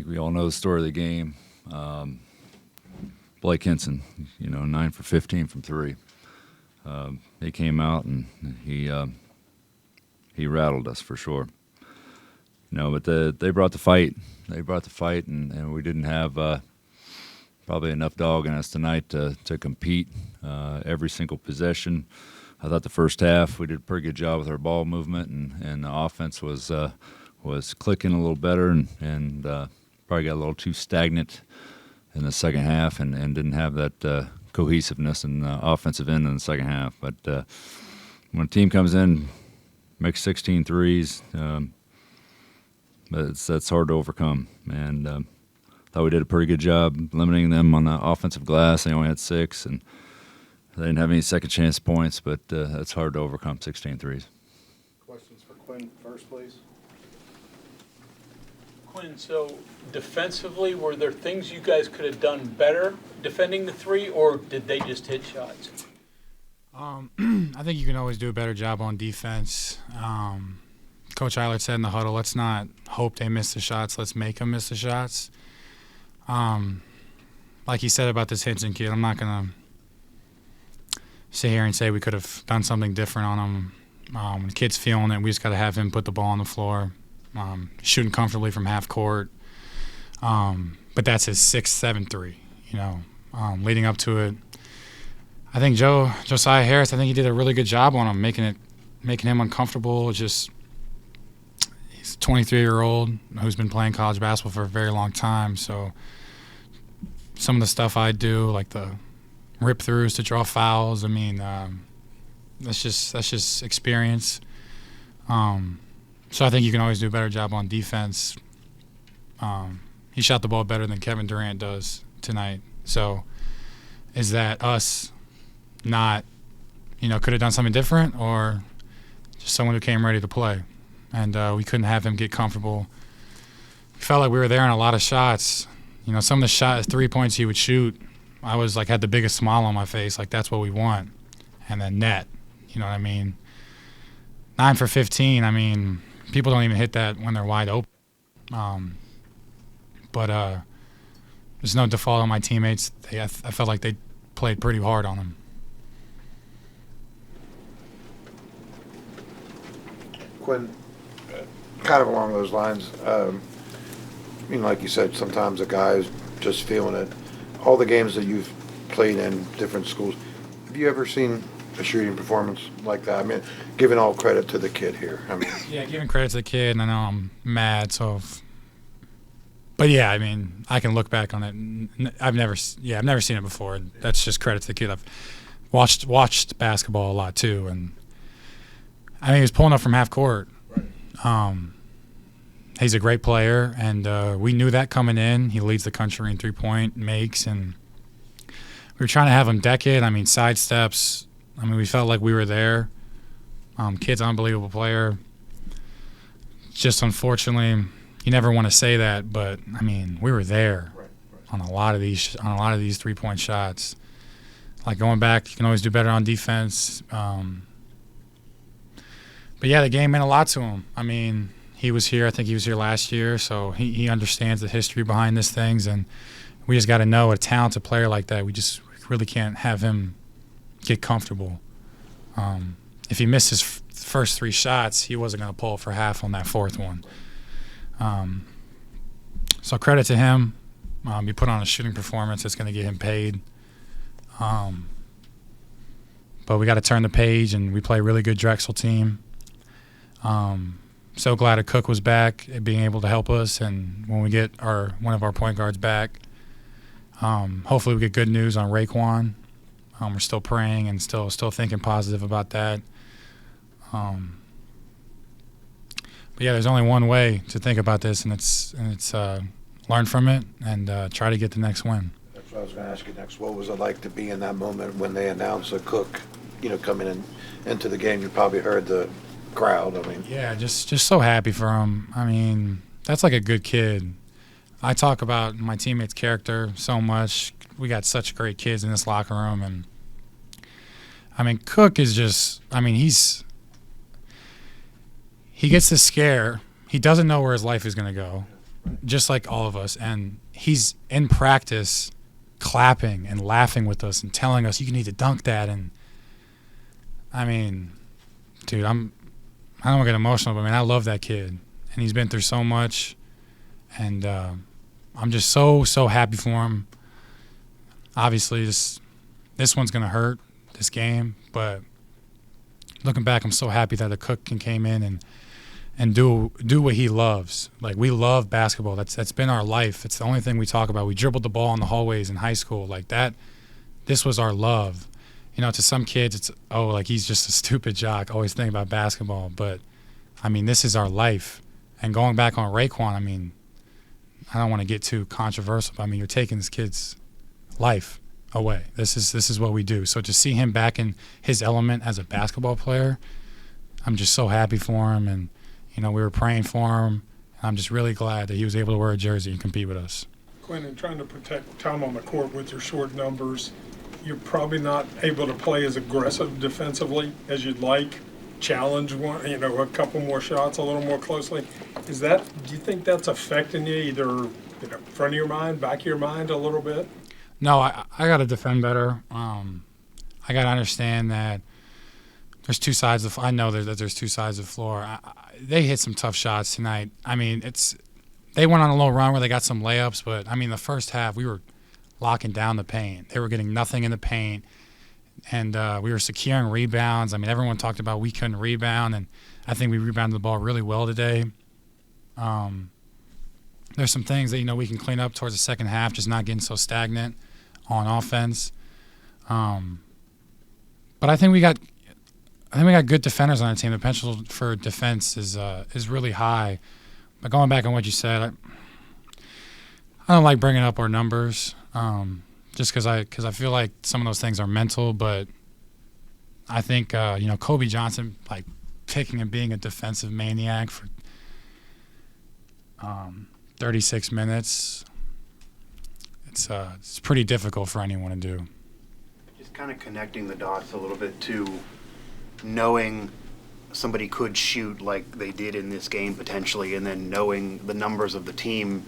we all know the story of the game. Blake Henson, 9 for 15 from 3. He came out and he rattled us for sure. But they brought the fight. They brought the fight, and we didn't have probably enough dog in us tonight to compete every single possession. I thought the first half we did a pretty good job with our ball movement, and the offense was clicking a little better, and probably got a little too stagnant in the second half, and didn't have that cohesiveness in the offensive end in the second half. But when a team comes in, makes 16 threes, that's hard to overcome. And thought we did a pretty good job limiting them on the offensive glass. They only had 6, and they didn't have any second chance points, but that's hard to overcome 16 threes. Questions for Quinn first, please. Quinn, so defensively, were there things you guys could have done better defending the 3, or did they just hit shots? I think you can always do a better job on defense. Coach Eilert said in the huddle, let's not hope they miss the shots, let's make them miss the shots. Like he said about this Henson kid, I'm not going to sit here and say we could have done something different on him. When the kid's feeling it, we just got to have him put the ball on the floor, shooting comfortably from half court. But that's his 6th, 7th 3, leading up to it. I think Josiah Harris, I think he did a really good job on him, making him uncomfortable. He's a 23-year-old who's been playing college basketball for a very long time. So some of the stuff I do, like the rip-throughs to draw fouls, that's just experience. So I think you can always do a better job on defense. He shot the ball better than Kevin Durant does tonight. So is that us not, could have done something different, or just someone who came ready to play? And we couldn't have him get comfortable. We felt like we were there on a lot of shots. Some of the 3 points he would shoot, I was like, had the biggest smile on my face, like that's what we want. And then net, you know what I mean? 9 for 15, people don't even hit that when they're wide open. But there's no default on my teammates. I felt like they played pretty hard on him. Quinn, kind of along those lines, like you said, sometimes a guy is just feeling it. All the games that you've played in different schools, have you ever seen a shooting performance like that? Giving all credit to the kid here. Yeah, giving credit to the kid, and I know I'm mad, but yeah, I can look back on it. I've never seen it before. That's just credit to the kid. I've watched basketball a lot too, and he was pulling up from half court. Right. He's a great player, and we knew that coming in. He leads the country in 3-point makes, and we were trying to have him deck it. Side steps. We felt like we were there. Kid's an unbelievable player. Just unfortunately, you never want to say that, but we were there on a lot of these 3-point shots. Like going back, you can always do better on defense. But yeah, the game meant a lot to him. He was here. I think he was here last year, so he understands the history behind these things, and we just got to know a talented player like that. We really can't have him get comfortable. If he missed his first 3 shots, he wasn't going to pull for half on that 4th one. So credit to him. He put on a shooting performance that's going to get him paid. But we got to turn the page, and we play a really good Drexel team. So glad Cook was back, being able to help us, and when we get one of our point guards back, hopefully we get good news on Raekwon. We're still praying and still thinking positive about that. But yeah, there's only one way to think about this, and it's learn from it and try to get the next win. That's what I was going to ask you next. What was it like to be in that moment when they announced a Cook, coming into the game? You probably heard the crowd. Yeah, just so happy for him. That's like a good kid. I talk about my teammates' character so much. We got such great kids in this locker room, and Cook is just. He gets this scare. He doesn't know where his life is going to go. just like all of us. And he's in practice clapping and laughing with us and telling us, you need to dunk that. And, I mean, dude, I don't want to get emotional, but, man, I love that kid. And he's been through so much. And I'm just so happy for him. Obviously, this one's going to hurt, this game. But looking back, I'm so happy that the cook came in and do what he loves. Like, we love basketball. That's been our life. It's the only thing we talk about. We dribbled the ball in the hallways in high school. Like that, this was our love. You know, to some kids, it's, oh, like he's just a stupid jock, always thinking about basketball. But, I mean, this is our life. And going back on Raekwon, I mean, I don't want to get too controversial, but, I mean, you're taking this kid's life away. This is what we do. So to see him back in his element as a basketball player, I'm just so happy for him. And, you know, we were praying for him. I'm just really glad that he was able to wear a jersey and compete with us. Quinn, in trying to protect time on the court with your short numbers, you're probably not able to play as aggressive defensively as you'd like. Challenge one, a couple more shots a little more closely. Do you think that's affecting you either, front of your mind, back of your mind a little bit? No, I got to defend better. I got to understand that there's two sides of. I know that there's two sides of the floor. They hit some tough shots tonight. I mean, they went on a little run where they got some layups, but I mean, the first half we were locking down the paint. They were getting nothing in the paint, and we were securing rebounds. I mean, everyone talked about we couldn't rebound, and I think we rebounded the ball really well today. There's some things that we can clean up towards the second half, just not getting so stagnant on offense. But I think we got good defenders on the team. The potential for defense is really high. But going back on what you said, I don't like bringing up our numbers, just because I feel like some of those things are mental. But I think Kobe Johnson, like, picking and being a defensive maniac for 36 minutes, it's pretty difficult for anyone to do. Just kind of connecting the dots a little bit to knowing somebody could shoot like they did in this game potentially, and then knowing the numbers of the team.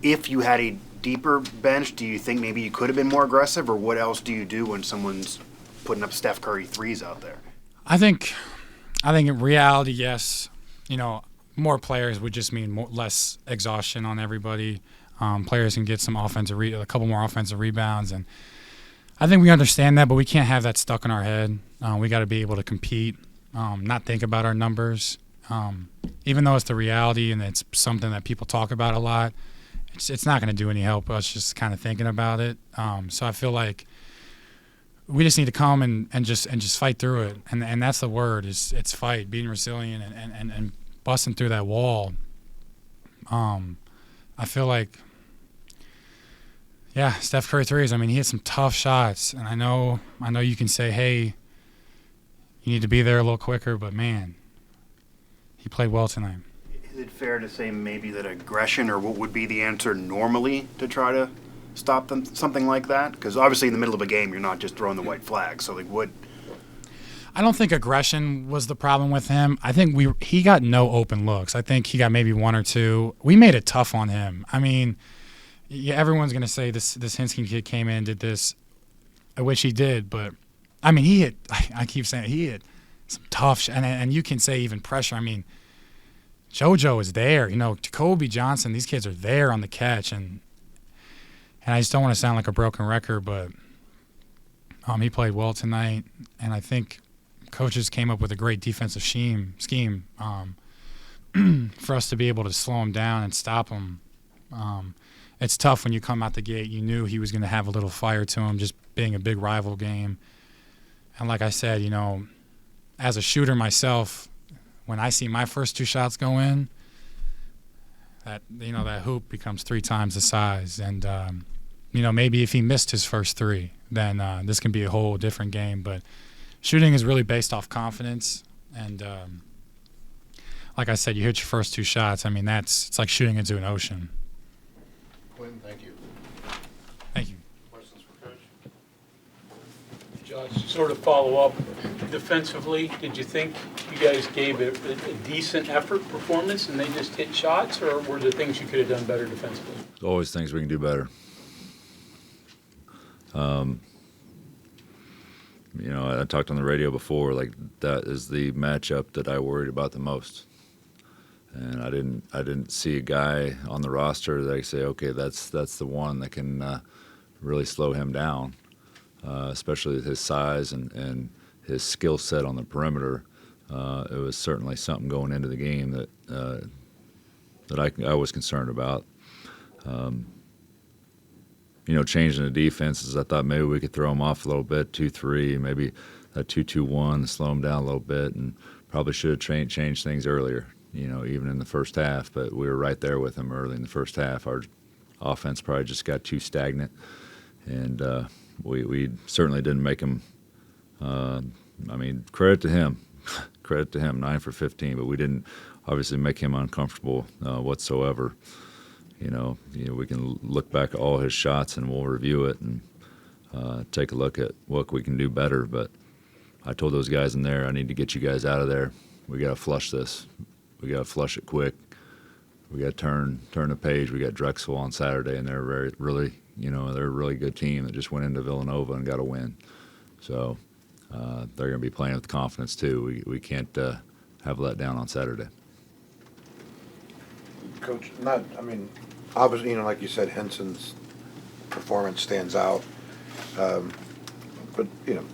If you had a deeper bench, do you think maybe you could have been more aggressive, or what else do you do when someone's putting up Steph Curry threes out there? I think in reality, yes. More players would just mean less exhaustion on everybody. Players can get some a couple more offensive rebounds, and I think we understand that, but we can't have that stuck in our head. We got to be able to compete, not think about our numbers. Even though it's the reality and it's something that people talk about a lot, it's not going to do any help us just kind of thinking about it. So I feel like we just need to come and just fight through it, and that's the word. It's fight, being resilient, and busting through that wall. I feel like, yeah, Steph Curry threes. I mean, he hit some tough shots, and I know you can say, hey, you need to be there a little quicker, but man, he played well tonight. Is it fair to say maybe that aggression, or what would be the answer normally to try to stop them, something like that? Because obviously in the middle of a game, you're not just throwing the white flag. So I don't think aggression was the problem with him. I think he got no open looks. I think he got maybe one or two. We made it tough on him. I mean, yeah, everyone's going to say this Hinskin kid came in and did this, which he did, but I mean, I keep saying he hit some tough and you can say even pressure. I mean, JoJo is there. Kobe Johnson, these kids are there on the catch, and I just don't want to sound like a broken record, but he played well tonight, and I think coaches came up with a great defensive scheme for us to be able to slow him down and stop him. It's tough when you come out the gate. You knew he was going to have a little fire to him, just being a big rival game. And like I said, as a shooter myself, when I see my first two shots go in, that hoop becomes 3 times the size. And maybe if he missed his first 3, then this can be a whole different game. But shooting is really based off confidence. And like I said, you hit your first 2 shots. I mean, it's like shooting into an ocean. Quinn, thank you. Thank you. Questions for Coach? Sort of follow up, defensively, did you think you guys gave a decent effort performance and they just hit shots, or were there things you could have done better defensively? Always things we can do better. You know, I talked on the radio before, like that is the matchup that I worried about the most. And I didn't see a guy on the roster that I say, okay, that's the one that can really slow him down, especially with his size and his skill set on the perimeter. It was certainly something going into the game that I was concerned about. You know, changing the defenses, I thought maybe we could throw them off a little bit, 2-3, maybe a 2-2-1, slow them down a little bit, and probably should have changed things earlier, you know, even in the first half. But we were right there with them early in the first half. Our offense probably just got too stagnant, and we certainly didn't make him. I mean, credit to him, 9 for 15, but we didn't obviously make him uncomfortable whatsoever. You know, we can look back at all his shots and we'll review it and take a look at what we can do better. But I told those guys in there, I need to get you guys out of there. We got to flush this. We got to flush it quick. We got to turn the page. We got Drexel on Saturday, and they're they're a really good team that just went into Villanova and got a win. So they're going to be playing with confidence too. We can't have let down on Saturday. Coach, obviously, you know, like you said, Henson's performance stands out. But, you know,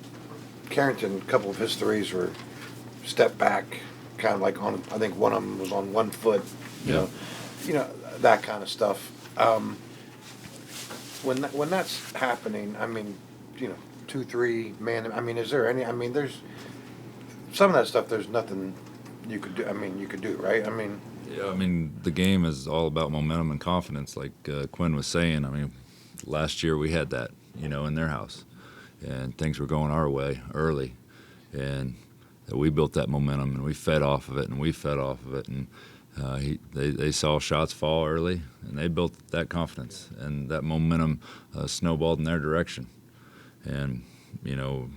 Carrington, a couple of his threes were step back, kind of like I think one of them was on 1 foot, you know, that kind of stuff. When that's happening, I mean, you know, 2-3 man, I mean, is there any, I mean, there's some of that stuff, there's nothing you could do, you could do, right? I mean, yeah, I mean, the game is all about momentum and confidence, like Quinn was saying. I mean, last year we had that, you know, in their house, and things were going our way early, and we built that momentum, and we fed off of it, and they saw shots fall early, and they built that confidence, and that momentum snowballed in their direction. And, you know,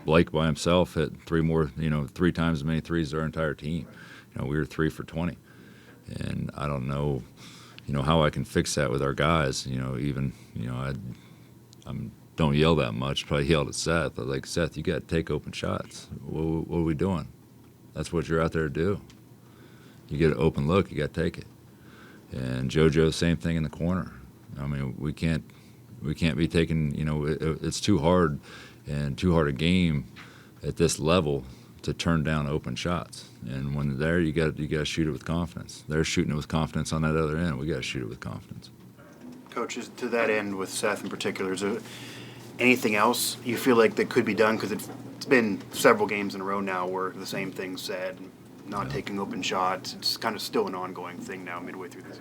Blake by himself hit 3 times as many threes as our entire team. You know, we were 3 for 20, and I don't know, you know, how I can fix that with our guys. You know, even, you know, I don't yell that much. Probably yelled at Seth. I was like, Seth, you got to take open shots. What are we doing? That's what you're out there to do. You get an open look, you got to take it. And JoJo, same thing in the corner. I mean, we can't be taking. You know, it's too hard a game at this level to turn down open shots. And when they're there, you got to shoot it with confidence. They're shooting it with confidence on that other end. We got to shoot it with confidence. Coaches, to that end, with Seth in particular, is there anything else you feel like that could be done? Because it's been several games in a row now where the same thing's said, not taking open shots. It's kind of still an ongoing thing now midway through this.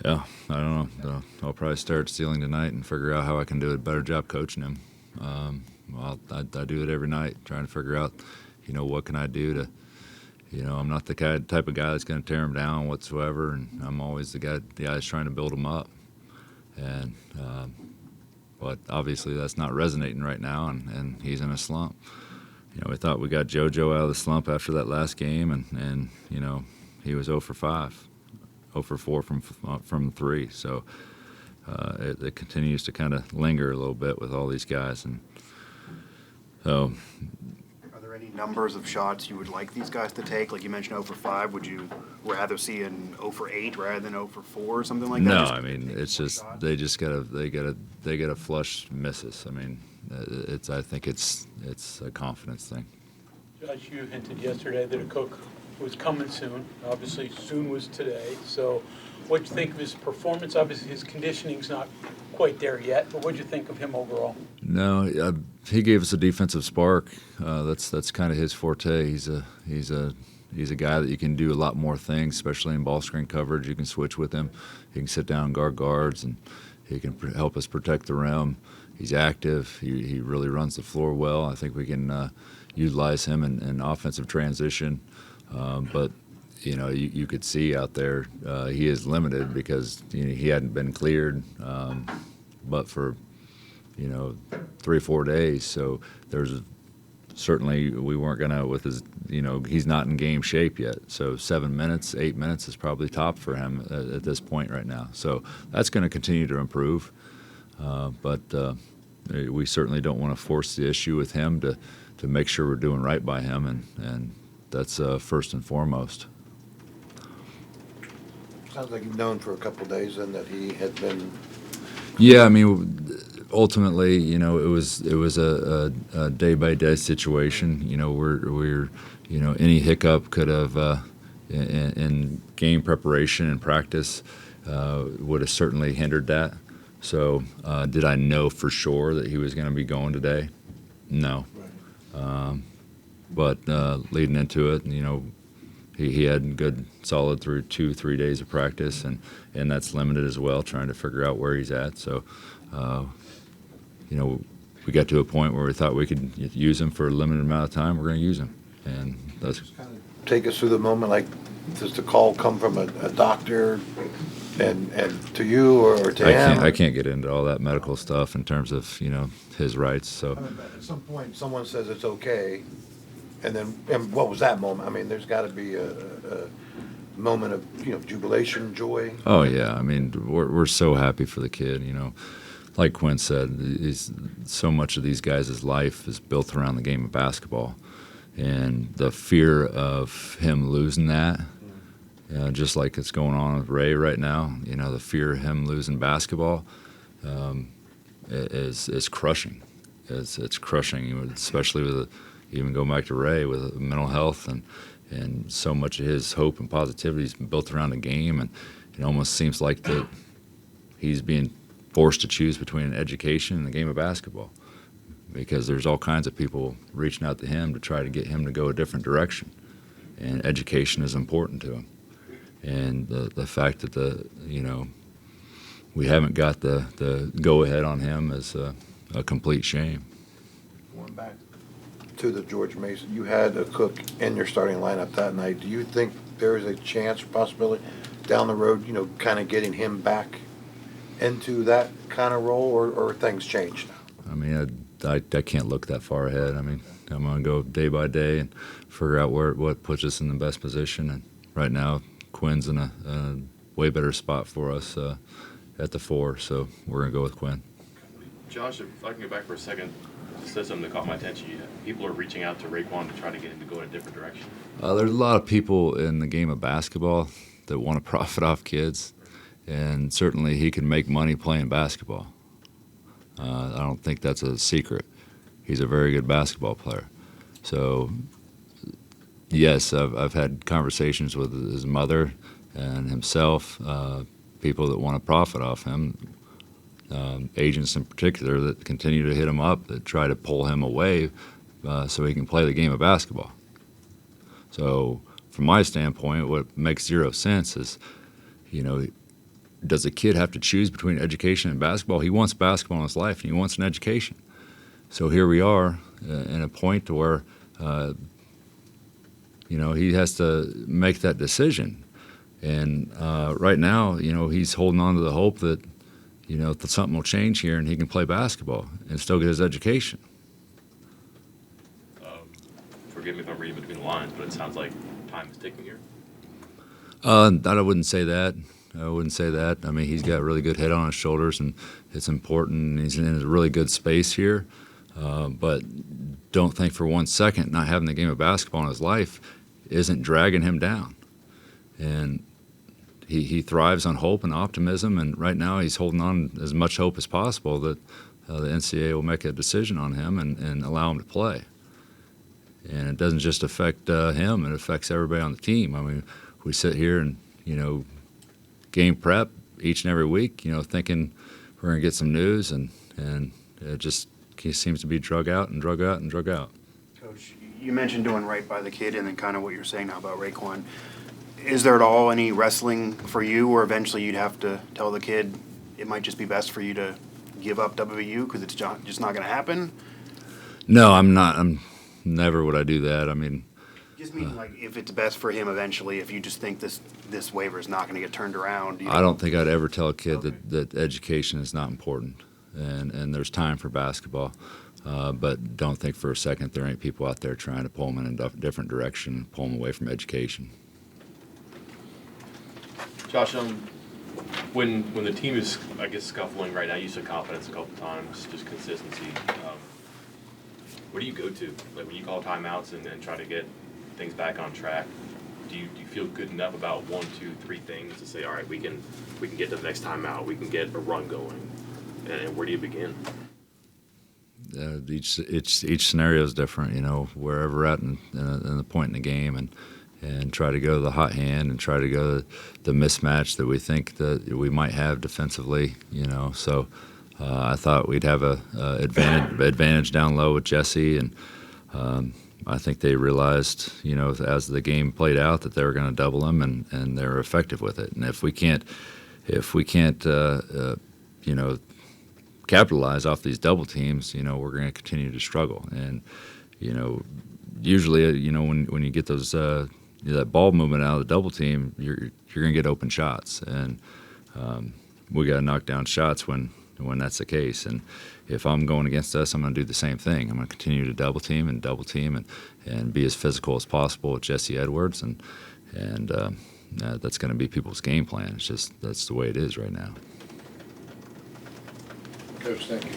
Yeah, I don't know. I'll probably stare at the ceiling tonight and figure out how I can do a better job coaching him. I do it every night, trying to figure out, you know, what can I do to, you know, I'm not the type of guy that's going to tear him down whatsoever, and I'm always the guy that's trying to build him up. And but obviously that's not resonating right now, and he's in a slump. You know, we thought we got JoJo out of the slump after that last game, and you know, he was 0 for 5, 0 for 4 from 3. So it continues to kind of linger a little bit with all these guys, and so. Are there any numbers of shots you would like these guys to take? Like you mentioned 0 for 5. Would you rather see an 0 for 8 rather than 0 for 4 or something like that? No, I mean, it's just they gotta flush misses. I mean, I think it's a confidence thing. Josh, you hinted yesterday that a cook was coming soon. Obviously, soon was today. So what'd you think of his performance? Obviously, his conditioning's not quite there yet, but what'd you think of him overall? No, he gave us a defensive spark. That's kind of his forte. He's a guy that you can do a lot more things, especially in ball screen coverage. You can switch with him. He can sit down and guard guards, and he can help us protect the rim. He's active. He really runs the floor well. I think we can utilize him in offensive transition. But, you know, you could see out there he is limited because he hadn't been cleared. But for, you know, 3 or 4 days. So there's certainly we weren't going to with his, he's not in game shape yet. So 7 minutes, 8 minutes is probably top for him at this point right now. So that's going to continue to improve. But we certainly don't want to force the issue with him to make sure we're doing right by him, and that's first and foremost. Sounds like you've known for a couple of days then that he had been. Yeah, I mean, ultimately, it was a day-by-day situation. We're any hiccup could have in game preparation and practice would have certainly hindered that. So did I know for sure that he was going to be going today? No. But leading into it, he had good, solid through 2-3 days of practice, and that's limited as well, trying to figure out where he's at. So, we got to a point where we thought we could use him for a limited amount of time. We're going to use him, and that's. Take us through the moment, like, does the call come from a doctor and to you or to him? I can't get into all that medical stuff in terms of, his rights. So At some point, someone says it's okay, and what was that moment? I mean, there's got to be a moment of jubilation, joy. Oh yeah, I mean we're so happy for the kid. Like Quinn said, so much of these guys' life is built around the game of basketball, and the fear of him losing that, just like it's going on with Ray right now. The fear of him losing basketball is crushing. It's crushing, especially with even going back to Ray with mental health and so much of his hope and positivity is built around the game, and it almost seems like that he's being forced to choose between an education and the game of basketball, because there's all kinds of people reaching out to him to try to get him to go a different direction, and education is important to him. And the fact that we haven't got the go ahead on him is a complete shame. Going back to the George Mason, you had a Cook in your starting lineup that night. Do you think there is a chance or possibility down the road, kind of getting him back into that kind of role, or things change now? I mean, I can't look that far ahead. I mean, I'm going to go day by day and figure out what puts us in the best position. And right now, Quinn's in a way better spot for us at the 4, so we're going to go with Quinn. Josh, if I can go back for a second, you said something that caught my attention. People are reaching out to Raekwon to try to get him to go in a different direction. There's a lot of people in the game of basketball that want to profit off kids, and certainly he can make money playing basketball. I don't think that's a secret. He's a very good basketball player. So, yes, I've had conversations with his mother and himself, people that want to profit off him, agents in particular that continue to hit him up, that try to pull him away so he can play the game of basketball. So from my standpoint, what makes zero sense is, does a kid have to choose between education and basketball? He wants basketball in his life, and he wants an education. So here we are in a point where, he has to make that decision. And right now, he's holding on to the hope that, that something will change here and he can play basketball and still get his education. Forgive me if I'm reading between the lines, but it sounds like time is ticking here. I wouldn't say that. I mean, he's got a really good head on his shoulders, and it's important. He's in a really good space here. But don't think for 1 second not having the game of basketball in his life isn't dragging him down. And he thrives on hope and optimism, and right now he's holding on as much hope as possible that the NCAA will make a decision on him and allow him to play. And it doesn't just affect him, it affects everybody on the team. I mean, we sit here and, game prep each and every week, thinking we're going to get some news, and it just seems to be drug out and drug out and drug out. Coach, you mentioned doing right by the kid and then kind of what you're saying now about Raekwon. Is there at all any wrestling for you, or eventually you'd have to tell the kid it might just be best for you to give up WVU because it's just not going to happen? No, I'm not. Never would I do that. I mean, Just mean like if it's best for him eventually, if you just think this waiver is not going to get turned around. I don't think I'd ever tell a kid that education is not important. and there's time for basketball. But don't think for a second there ain't people out there trying to pull them in a different direction, pull them away from education. Josh, when the team is, I guess, scuffling right now, you said confidence a couple times, just consistency. What do you go to? Like when you call timeouts and try to get things back on track, do you feel good enough about 1, 2, 3 things to say, all right, we can get to the next timeout, we can get a run going, and where do you begin? Each scenario is different, wherever we're at in the point in the game, and try to go to the hot hand and try to go to the mismatch that we think that we might have defensively, So I thought we'd have a advantage down low with Jesse, and I think they realized, as the game played out, that they were going to double him, and they were effective with it. And if we can't, capitalize off these double teams, we're going to continue to struggle. And usually, when you get those that ball movement out of the double team, you're going to get open shots, and we got to knock down shots when that's the case. And if I'm going against us, I'm going to do the same thing. I'm going to continue to double team and be as physical as possible with Jesse Edwards, and that's going to be people's game plan. It's just that's the way it is right now. Coach, thank you.